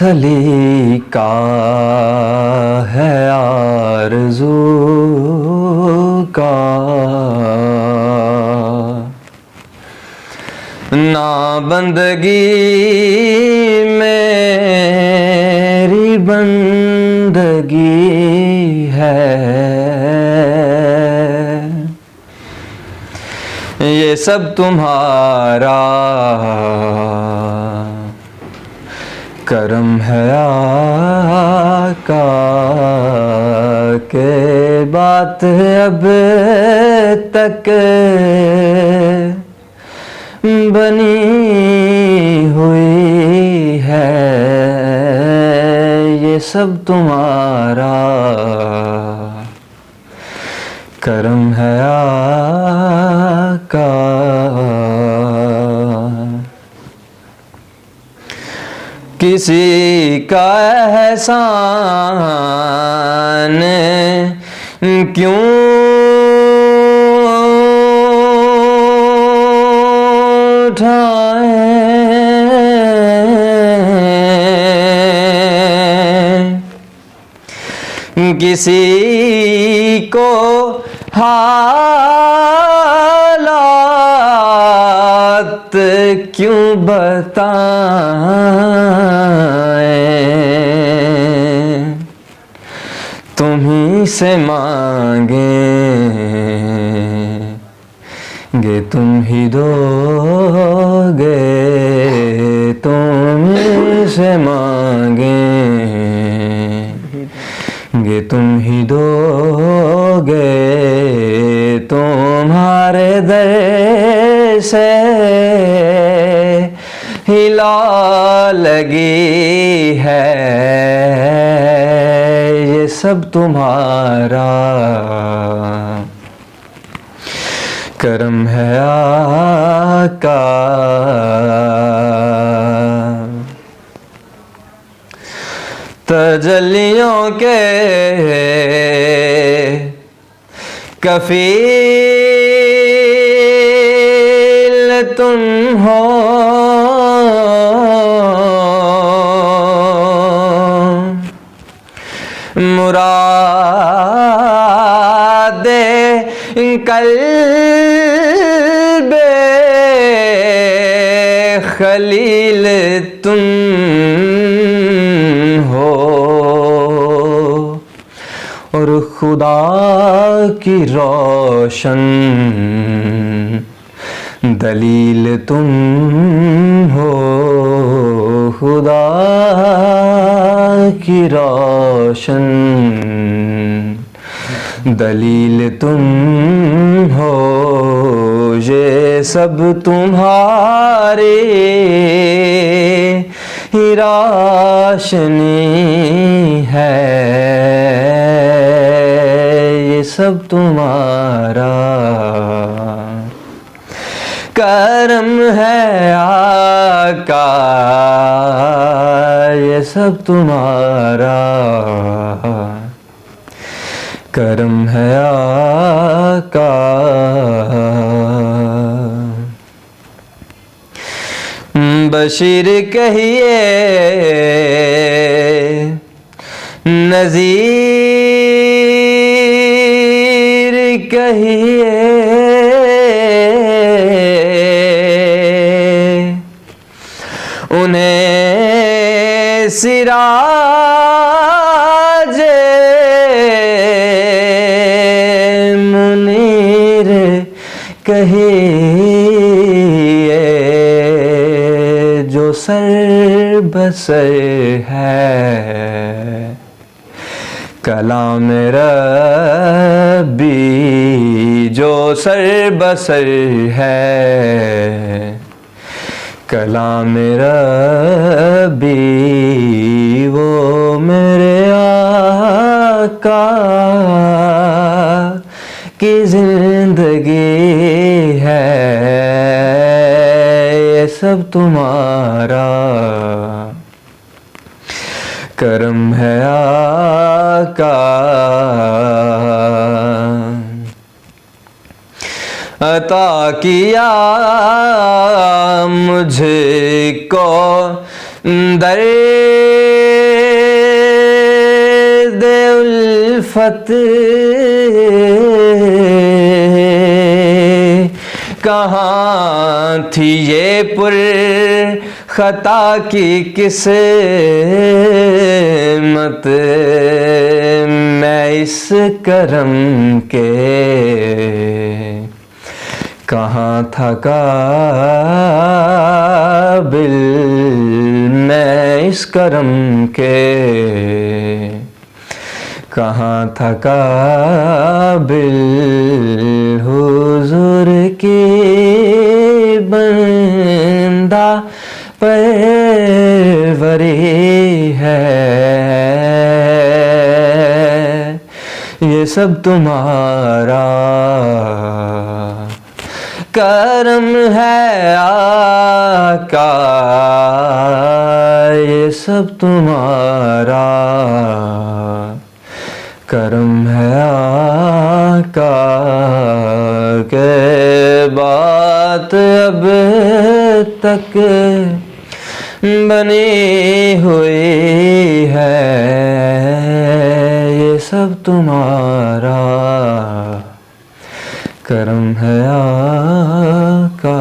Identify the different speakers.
Speaker 1: सलीका है आरज़ू का, ना बंदगी मेरी बंदगी है, ये सब तुम्हारा करम है आका के बात अब तक बनी हुई है, ये सब तुम्हारा करम है आका। किसी का एहसान क्यों उठाएं, किसी को हालात क्यों बताएं, तुम्हीं से मांगेंगे तुम ही दोगे, तुम्हीं से मांगेंगे तुम ही दोगे, तुम्हारे दर से हिला लगी है, ये सब तुम्हारा करम है आका। तजल्लियों के कफील तुम हो, मुरादे कल्बे खलील तुम हो, और खुदा की रोशन दलील तुम हो, खुदा की रोशन दलील तुम हो, ये सब तुम्हारी ही रोशनी है, ये सब तुम्हारा करम है आका, ये सब तुम्हारा करम है आका। बशीर कहिए नज़ीर कहिए, उन्हें सिराज मुनीर कहिए, जो सर बसर है कलाम रब्बी, जो सर बसर है कलाम रब्बी, वो मेरे आका की जिंदगी है, ये सब तुम्हारा करम है आका। अता किया मुझको दर उल्फत कहाँ थी ये पुर खता की किस्मत, मैं इस करम के कहाँ था काबिल, मैं इस करम के कहाँ था काबिल, हुजूर की बंदा परवरी है, ये सब तुम्हारा करम है आका, ये सब तुम्हारा करम है आका, के बात अब तक बनी हुई है, ये सब तुम्हारा करम है आका।